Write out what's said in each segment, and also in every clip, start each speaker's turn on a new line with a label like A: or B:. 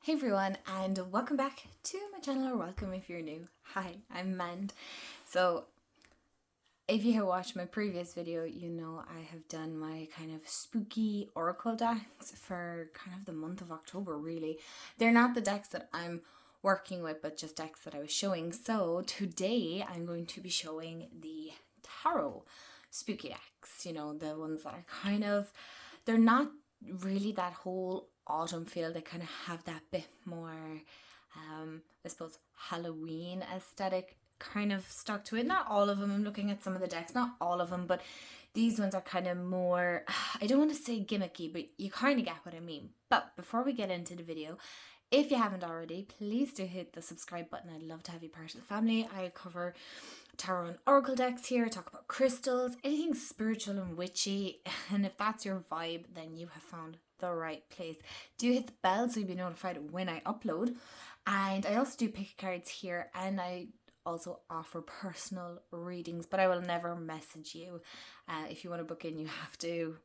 A: Hey everyone, and welcome back to my channel, or welcome if you're new. Hi, I'm Mand. So if you have watched my previous video, you know I have done my kind of spooky oracle decks for kind of the month of October, really. They're not the decks that I'm working with, but just decks that I was showing. So today I'm going to be showing the tarot spooky decks, you know, the ones that are kind of, they're not really that whole autumn feel. They kind of have that bit more I suppose Halloween aesthetic kind of stuck to it. Not all of them. I'm looking at some of the decks, not all of them, but these ones are kind of more, I don't want to say gimmicky, but you kind of get what I mean. But before we get into the video, if you haven't already, please do hit the subscribe button. I'd love to have you part of the family. I cover tarot and oracle decks here, talk about crystals, anything spiritual and witchy. And if that's your vibe, then you have found the right place. Do hit the bell so you'll be notified when I upload. And I also do pick cards here, and I also offer personal readings, but I will never message you. If you want to book in, you have to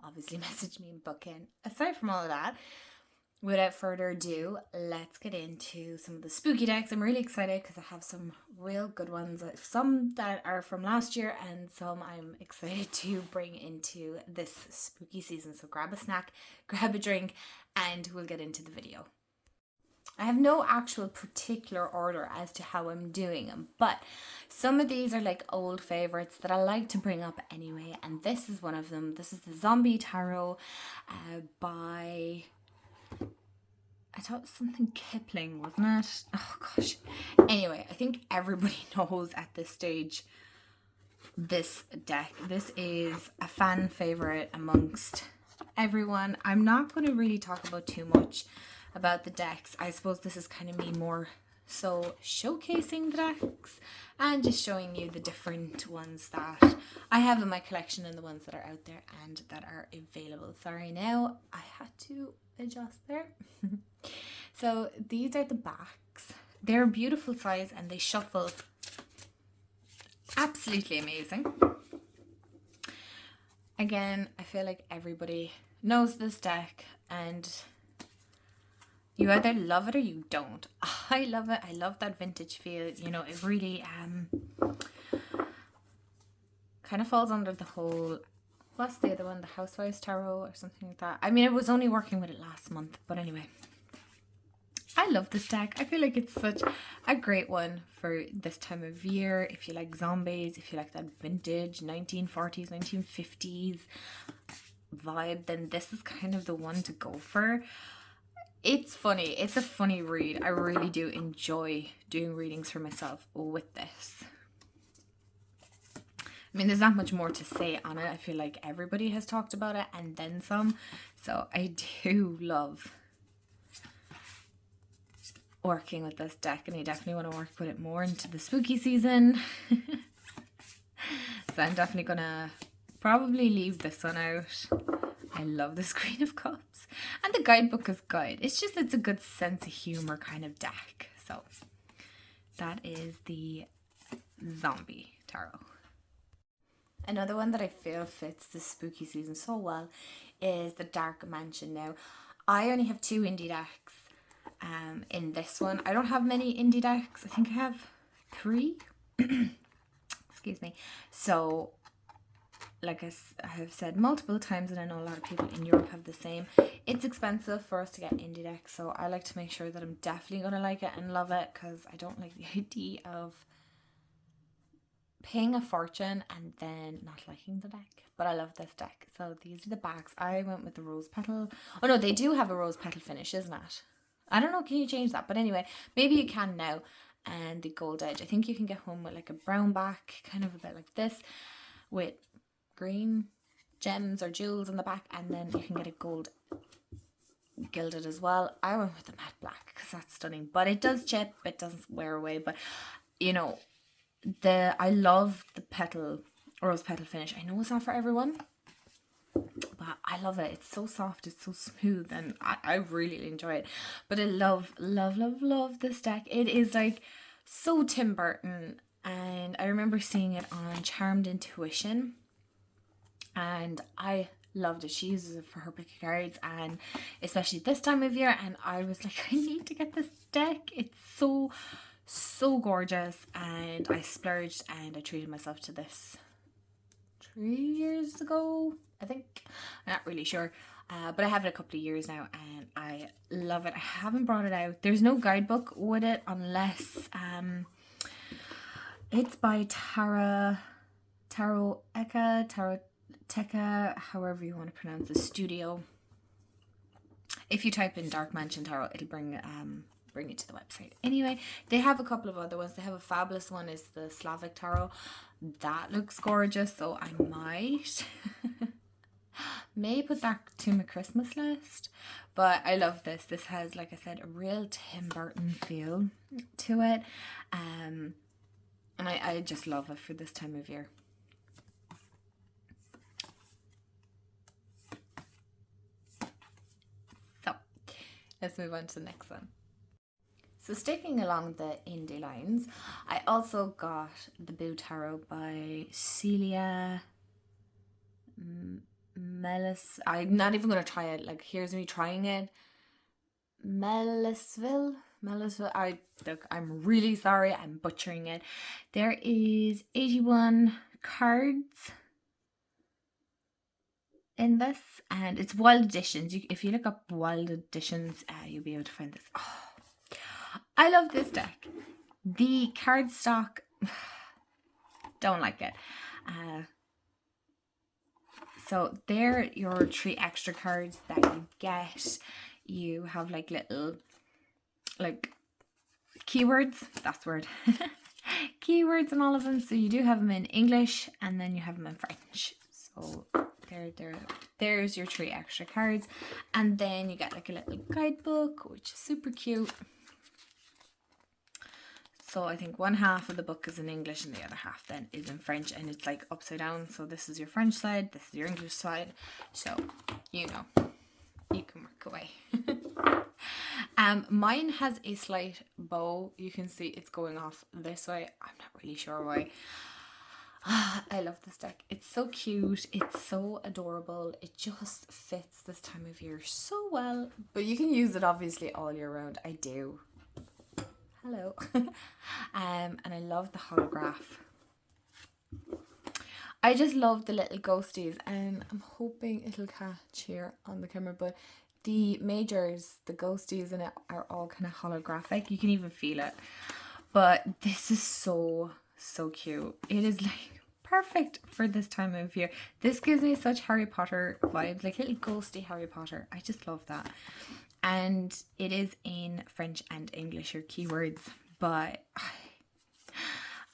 A: obviously message me and book in. Aside from all of that, without further ado, let's get into some of the spooky decks. I'm really excited because I have some real good ones. Some that are from last year and some I'm excited to bring into this spooky season. So grab a snack, grab a drink, and we'll get into the video. I have no actual particular order as to how I'm doing them, but some of these are like old favorites that I like to bring up anyway, and this is one of them. This is the Zombie Tarot by... I thought it was something Kipling, wasn't it? Oh gosh. Anyway, I think everybody knows at this stage this deck. This is a fan favorite amongst everyone. I'm not going to really talk about too much about the decks. I suppose this is kind of me more so showcasing the decks and just showing you the different ones that I have in my collection and the ones that are out there and that are available. Sorry, now I had to adjust there. So these are the backs. They're a beautiful size and they shuffle absolutely amazing. Again, I feel like everybody knows this deck and you either love it or you don't. I love it. I love that vintage feel. You know, it really kind of falls under the whole, what's the other one? The Housewives Tarot or something like that. I mean, I was only working with it last month, but anyway. I love this deck. I feel like it's such a great one for this time of year. If you like zombies, if you like that vintage 1940s, 1950s vibe, then this is kind of the one to go for. It's funny. It's a funny read. I really do enjoy doing readings for myself with this. I mean, there's not much more to say on it. I feel like everybody has talked about it and then some. So I do love working with this deck, and I definitely want to work with it more into the spooky season. So I'm definitely going to probably leave this one out. I love this Queen of Cups. And the guidebook is good. It's just, it's a good sense of humor kind of deck. So that is the Zombie Tarot. Another one that I feel fits the spooky season so well is the Dark Mansion. Now, I only have 2 indie decks in this one. I don't have many indie decks. I think I have 3. Excuse me. So, like I have said multiple times, and I know a lot of people in Europe have the same, it's expensive for us to get indie decks, so I like to make sure that I'm definitely going to like it and love it, because I don't like the idea of paying a fortune and then not liking the deck. But I love this deck. So these are the backs. I went with the rose petal. Oh no, they do have a rose petal finish, isn't it? I don't know, can you change that? But anyway, maybe you can now. And the gold edge. I think you can get one with like a brown back, kind of a bit like this, with green gems or jewels on the back, and then you can get a gold gilded as well. I went with the matte black because that's stunning, but it does chip, it doesn't wear away. But you know, I love the rose petal finish. I know it's not for everyone, but I love it. It's so soft, it's so smooth, and I really enjoy it. But I love this deck. It is like so Tim Burton, and I remember seeing it on Charmed Intuition, and I loved it. She uses it for her pick of cards, and especially this time of year, and I was like, I need to get this deck. It's so gorgeous, and I splurged and I treated myself to this 3 years ago, I think. I'm not really sure, but I have it a couple of years now and I love it. I haven't brought it out. There's no guidebook with it unless it's by Taroteka, however you want to pronounce the studio. If you type in Dark Mansion Tarot, it'll bring you to the website. Anyway, they have a couple of other ones. They have a fabulous one, is the Slavic Tarot. That looks gorgeous, so I might may put that to my Christmas list. But I love this. This has, like I said, a real Tim Burton feel to it. And I just love it for this time of year. So let's move on to the next one. So sticking along the indie lines, I also got the Boo Tarot by Celia Melis. I'm not even going to try it. Like, here's me trying it. Melisville. I'm really sorry. I'm butchering it. There is 81 cards in this, and it's wild editions. If you look up wild editions, you'll be able to find this. Oh, I love this deck. The card stock, don't like it. So they're your 3 extra cards that you get. You have like little, like keywords, that's the word. Keywords in all of them. So you do have them in English and then you have them in French. So there's your 3 extra cards. And then you get like a little guidebook, which is super cute. So I think one half of the book is in English and the other half then is in French, and it's like upside down. So this is your French side, this is your English side. So, you know, you can work away. Mine has a slight bow. You can see it's going off this way. I'm not really sure why. I love this deck. It's so cute. It's so adorable. It just fits this time of year so well. But you can use it obviously all year round. I do. Hello. And I love the holograph. I just love the little ghosties, and I'm hoping it'll catch here on the camera, but the majors, the ghosties in it are all kind of holographic. You can even feel it. But this is so cute. It is like perfect for this time of year. This gives me such Harry Potter vibes, like little ghosty Harry Potter. I just love that. And it is in French and English, your keywords, but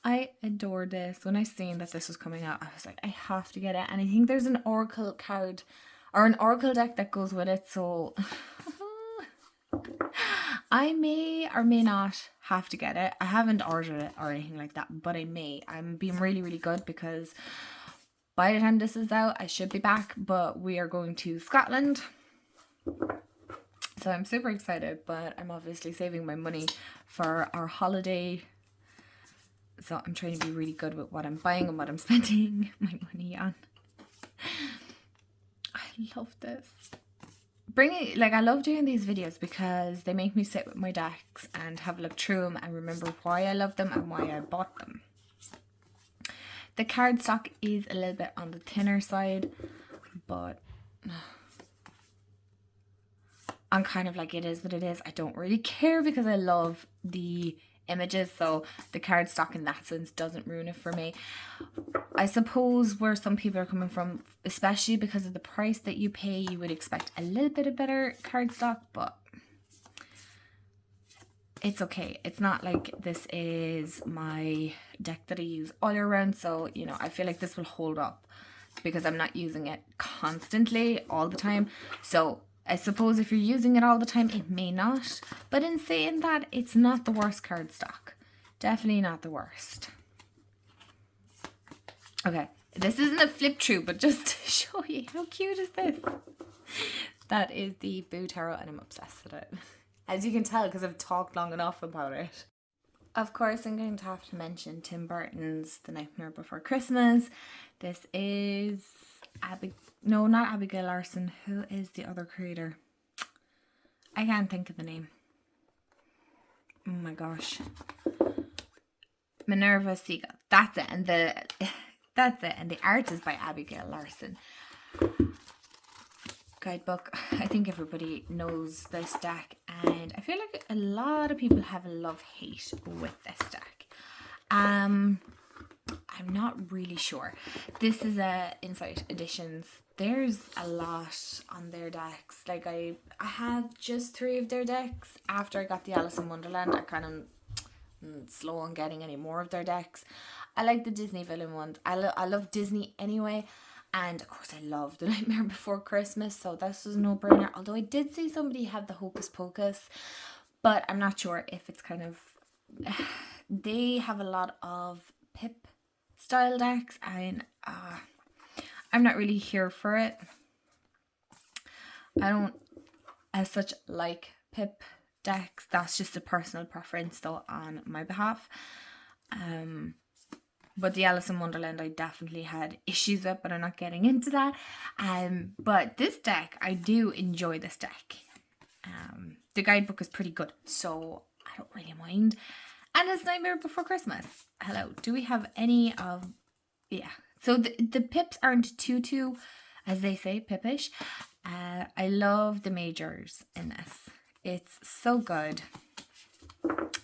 A: I adore this. When I seen that this was coming out, I was like, I have to get it. And I think there's an oracle card or an oracle deck that goes with it, so I may or may not have to get it. I haven't ordered it or anything like that, but I may. I'm being really good because by the time this is out, I should be back, but we are going to Scotland. So I'm super excited, but I'm obviously saving my money for our holiday. So I'm trying to be really good with what I'm buying and what I'm spending my money on. I love this. I love doing these videos because they make me sit with my decks and have a look through them and remember why I love them and why I bought them. The cardstock is a little bit on the thinner side, but I'm kind of like, it is what it is. I don't really care because I love the images, so the cardstock in that sense doesn't ruin it for me. I suppose where some people are coming from, especially because of the price that you pay, you would expect a little bit of better cardstock, but it's okay. It's not like this is my deck that I use all year round, so you know, I feel like this will hold up because I'm not using it constantly all the time. So I suppose if you're using it all the time, it may not. But in saying that, it's not the worst cardstock. Definitely not the worst. Okay, this isn't a flip through, but just to show you how cute is this. That is the Boo Tarot, and I'm obsessed with it. As you can tell, because I've talked long enough about it. Of course, I'm going to have to mention Tim Burton's The Nightmare Before Christmas. This is No, not Abigail Larson. Who is the other creator? I can't think of the name. Oh my gosh. Minerva Siegel. That's it. And the art is by Abigail Larson. Guidebook. I think everybody knows this deck, and I feel like a lot of people have a love-hate with this deck. I'm not really sure. This is a Insight Editions. There's a lot on their decks. Like I have just 3 of their decks. After I got the Alice in Wonderland, I kind of slow on getting any more of their decks. I like the Disney villain ones. I love Disney anyway. And of course I love The Nightmare Before Christmas, so this was a no-brainer. Although I did see somebody have the Hocus Pocus, but I'm not sure if it's kind of... They have a lot of Pip style decks, and I'm not really here for it. I don't as such like Pip decks. That's just a personal preference though on my behalf. But the Alice in Wonderland I definitely had issues with, but I'm not getting into that. But this deck, I do enjoy this deck. The guidebook is pretty good, so I don't really mind. And it's Nightmare Before Christmas. Hello. Do we have any of... Yeah. So the pips aren't too, as they say, pippish. I love the majors in this. It's so good.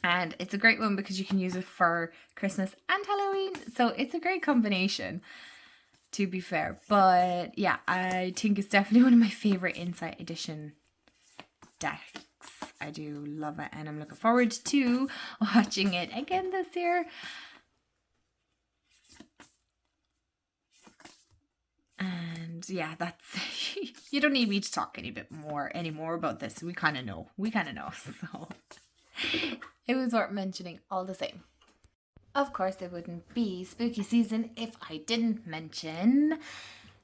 A: And it's a great one because you can use it for Christmas and Halloween. So it's a great combination, to be fair. But yeah, I think it's definitely one of my favorite Insight Edition decks. I do love it, and I'm looking forward to watching it again this year. And yeah, that's... You don't need me to talk any more about this. We kind of know. So... It was worth mentioning all the same. Of course, it wouldn't be spooky season if I didn't mention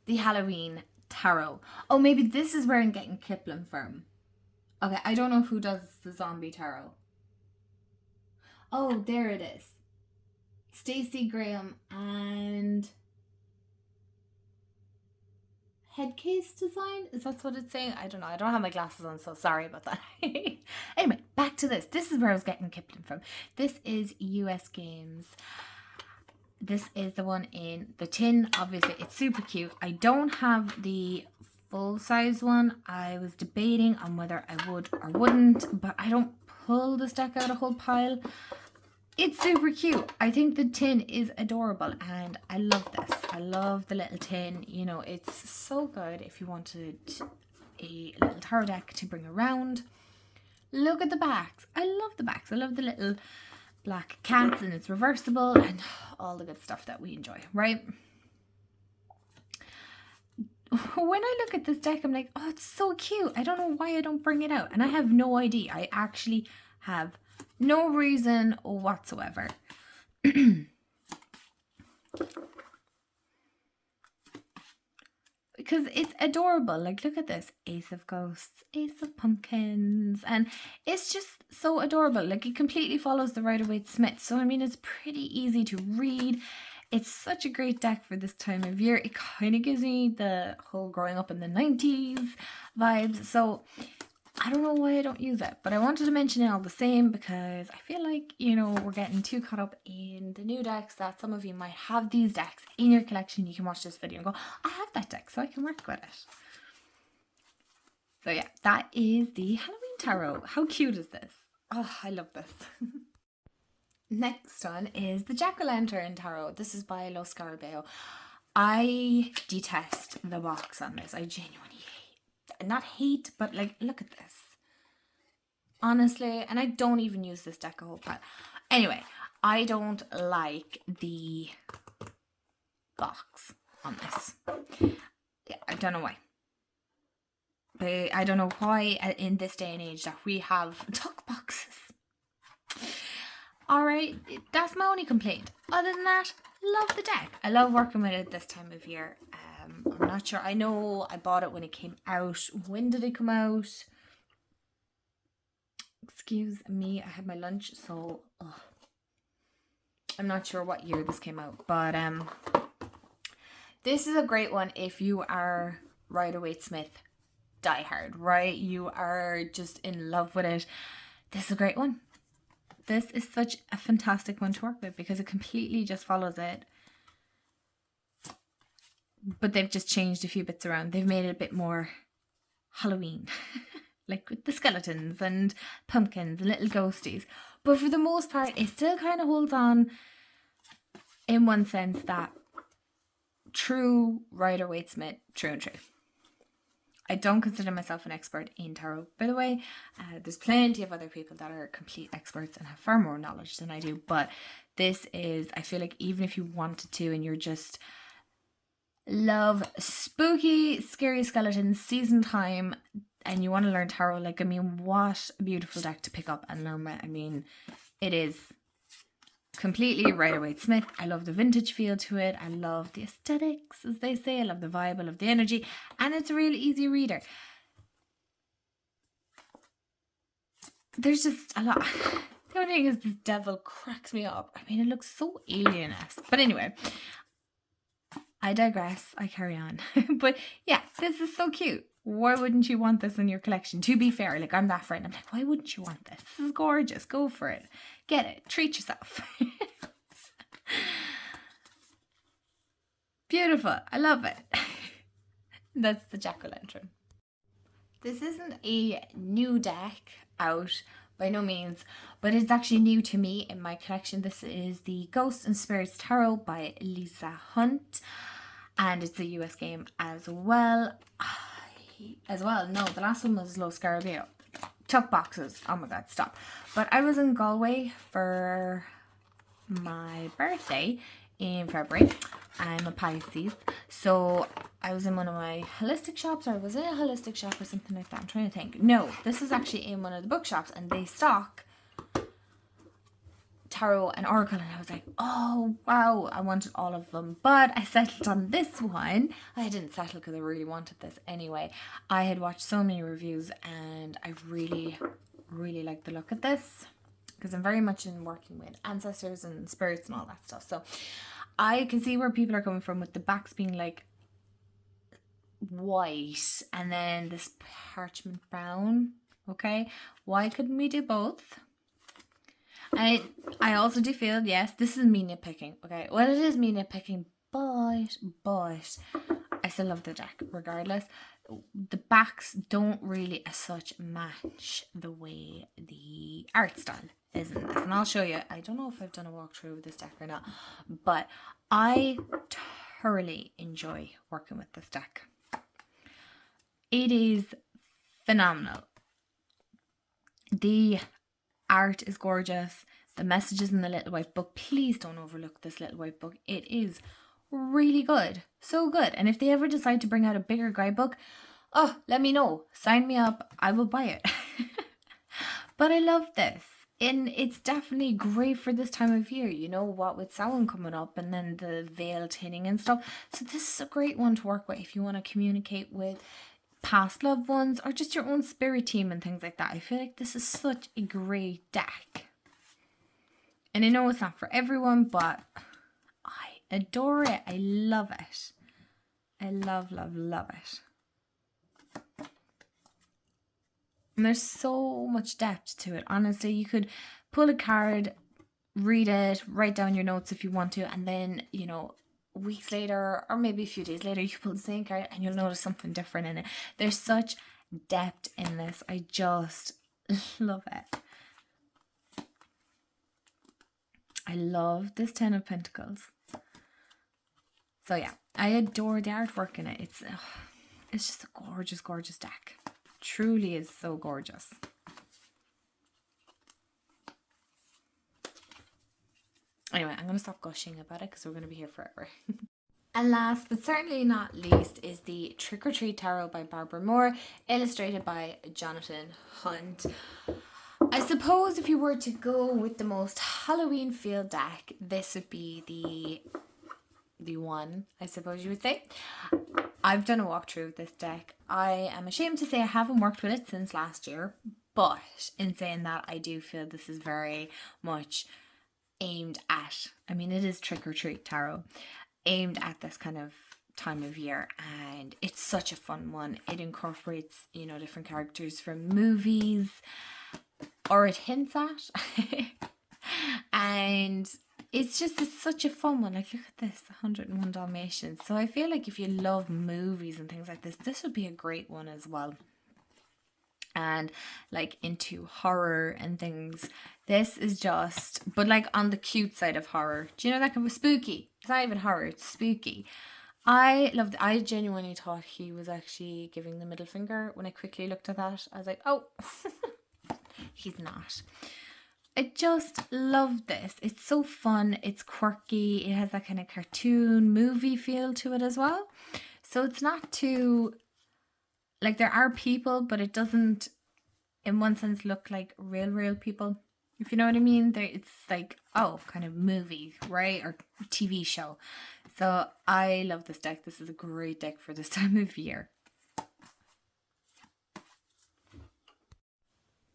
A: the Halloween tarot. Oh, maybe this is where I'm getting Kipling from. Okay, I don't know who does the zombie tarot. Oh, there it is. Stacey Graham and... Headcase Design? Is that what it's saying? I don't know. I don't have my glasses on, so sorry about that. Anyway, back to this. This is where I was getting Kipling from. This is US Games. This is the one in the tin. Obviously, it's super cute. I don't have the full-size one. I was debating on whether I would or wouldn't, but I don't pull this deck out a whole pile. It's super cute. I think the tin is adorable, and I love this. I love the little tin. You know, it's so good if you wanted a little tarot deck to bring around. Look at the backs. I love the backs. I love the little black cats, and it's reversible, and all the good stuff that we enjoy, right? When I look at this deck, I'm like, oh, it's so cute. I don't know why I don't bring it out, and I have no idea. I actually have no reason whatsoever. Because it's adorable. Like, look at this. Ace of Ghosts, Ace of Pumpkins. And it's just so adorable. Like, it completely follows the Rider-Waite-Smith. So, I mean, it's pretty easy to read. It's such a great deck for this time of year. It kind of gives me the whole growing up in the 90s vibes. So, I don't know why I don't use it, but I wanted to mention it all the same because I feel like, you know, we're getting too caught up in the new decks that some of you might have these decks in your collection. You can watch this video and go, I have that deck, so I can work with it. So yeah, that is the Halloween tarot. How cute is this? Oh, I love this. Next one is the Jack-o'-lantern tarot. This is by Los Scarabeo. I detest the box on this. I genuinely not hate, but like, look at this. Honestly, and I don't even use this deck a whole lot. Anyway, I don't like the box on this. Yeah, I don't know why. But I don't know why in this day and age that we have duck boxes. Alright, that's my only complaint. Other than that, love the deck. I love working with it this time of year. I'm not sure. I know I bought it when it came out. When did it come out? Excuse me, I had my lunch, so I'm not sure what year this came out. But this is a great one if you are Rider-Waite-Smith Die Hard, right? You are just in love with it. This is a great one. This is such a fantastic one to work with because it completely just follows it. But they've just changed a few bits around. They've made it a bit more Halloween. Like with the skeletons and pumpkins and little ghosties. But for the most part, it still kind of holds on in one sense that true Rider-Waite-Smith, true and true. I don't consider myself an expert in tarot, by the way. There's plenty of other people that are complete experts and have far more knowledge than I do. But this is, I feel like even if you wanted to and you're just love spooky, scary skeletons, season time, and you want to learn tarot, like, I mean, what a beautiful deck to pick up and learn with. I mean, it is completely Rider-Waite-Smith. I love the vintage feel to it. I love the aesthetics, as they say. I love the vibe. I love the energy. And it's a really easy reader. There's just a lot. The only thing is this devil cracks me up. I mean, it looks so alien-esque. But anyway, I digress. I carry on. But yeah, this is so cute. Why wouldn't you want this in your collection? To be fair, like, I'm that friend. I'm like, why wouldn't you want this? This is gorgeous. Go for it. Get it. Treat yourself. Beautiful. I love it. That's the jack-o'-lantern. This isn't a new deck out by no means, but it's actually new to me in my collection. This is the Ghosts and Spirits Tarot by Lisa Hunt, and it's a US game as well. No, the last one was Lo Scarabeo. Tuck boxes. Oh my god, stop. But I was in Galway for my birthday in February. I'm a Pisces. So I was in one of my holistic shops, or I was in a holistic shop or something like that. I'm trying to think. No, this is actually in one of the bookshops, and they stock tarot and oracle, and I was like, oh wow, I wanted all of them, but I settled on this one. I didn't settle because I really wanted this anyway. I had watched so many reviews and I really like the look of this because I'm very much in working with ancestors and spirits and all that stuff, so I can see where people are coming from with the backs being like white and then this parchment brown. Okay, why couldn't we do both? I also do feel, yes, this is me nitpicking, okay? Well, it is me nitpicking, but I still love the deck regardless. The backs don't really as such match the way the art style is in this. And I'll show you. I don't know if I've done a walkthrough with this deck or not, but I thoroughly enjoy working with this deck. It is phenomenal. The art is gorgeous. The messages in the little white book, please don't overlook this little white book. It is really good. So good. And if they ever decide to bring out a bigger guidebook, oh, let me know. Sign me up. I will buy it. But I love this. And it's definitely great for this time of year, you know, what with Samhain coming up and then the veil tinning and stuff. So this is a great one to work with if you want to communicate with past loved ones or just your own spirit team and things like that. I feel like this is such a great deck. And I know it's not for everyone, but I adore it. I love it. I love it. And there's so much depth to it. Honestly, you could pull a card, read it, write down your notes if you want to, and then, you know, weeks later or maybe a few days later you pull the same card and you'll notice something different in it. There's such depth in this. I just love it. I love this 10 of Pentacles. So yeah, I adore the artwork in it. It's just a gorgeous deck. Truly is so gorgeous. Anyway, I'm going to stop gushing about it because we're going to be here forever. And last but certainly not least is the Trick or Treat Tarot by Barbara Moore, illustrated by Jonathan Hunt. I suppose if you were to go with the most Halloween feel deck, this would be the one, I suppose you would say. I've done a walkthrough of this deck. I am ashamed to say I haven't worked with it since last year, but in saying that, I do feel this is very much aimed at, I mean, it is Trick or Treat Tarot, aimed at this kind of time of year, and it's such a fun one. It incorporates, you know, different characters from movies, or it hints at. And it's such a fun one. Like, look at this, 101 Dalmatians. So I feel like if you love movies and things like this would be a great one as well. And like into horror and things, this is just, but like on the cute side of horror. Do you know that kind of spooky? It's not even horror, it's spooky. I genuinely thought he was actually giving the middle finger. When I quickly looked at that, I was like, oh, he's not. I just love this. It's so fun. It's quirky. It has that kind of cartoon movie feel to it as well. So it's not too, like, there are people, but it doesn't, in one sense, look like real people. If you know what I mean. It's like, oh, kind of movie, right? Or TV show. So I love this deck. This is a great deck for this time of year.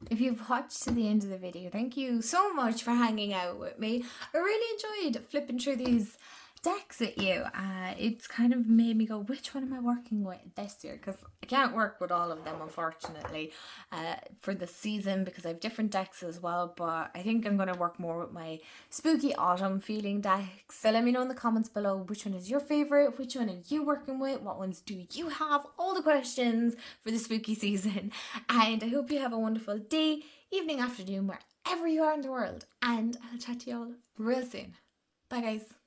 A: If you've watched to the end of the video, thank you so much for hanging out with me. I really enjoyed flipping through these decks at you. It's kind of made me go, which one am I working with this year? Because I can't work with all of them, unfortunately, for the season, because I have different decks as well. But I think I'm going to work more with my spooky autumn feeling decks. So let me know in the comments below, which one is your favorite? Which one are you working with? What ones do you have? All the questions for the spooky season. And I hope you have a wonderful day, evening, afternoon, wherever you are in the world. And I'll chat to you all real soon. Bye, guys.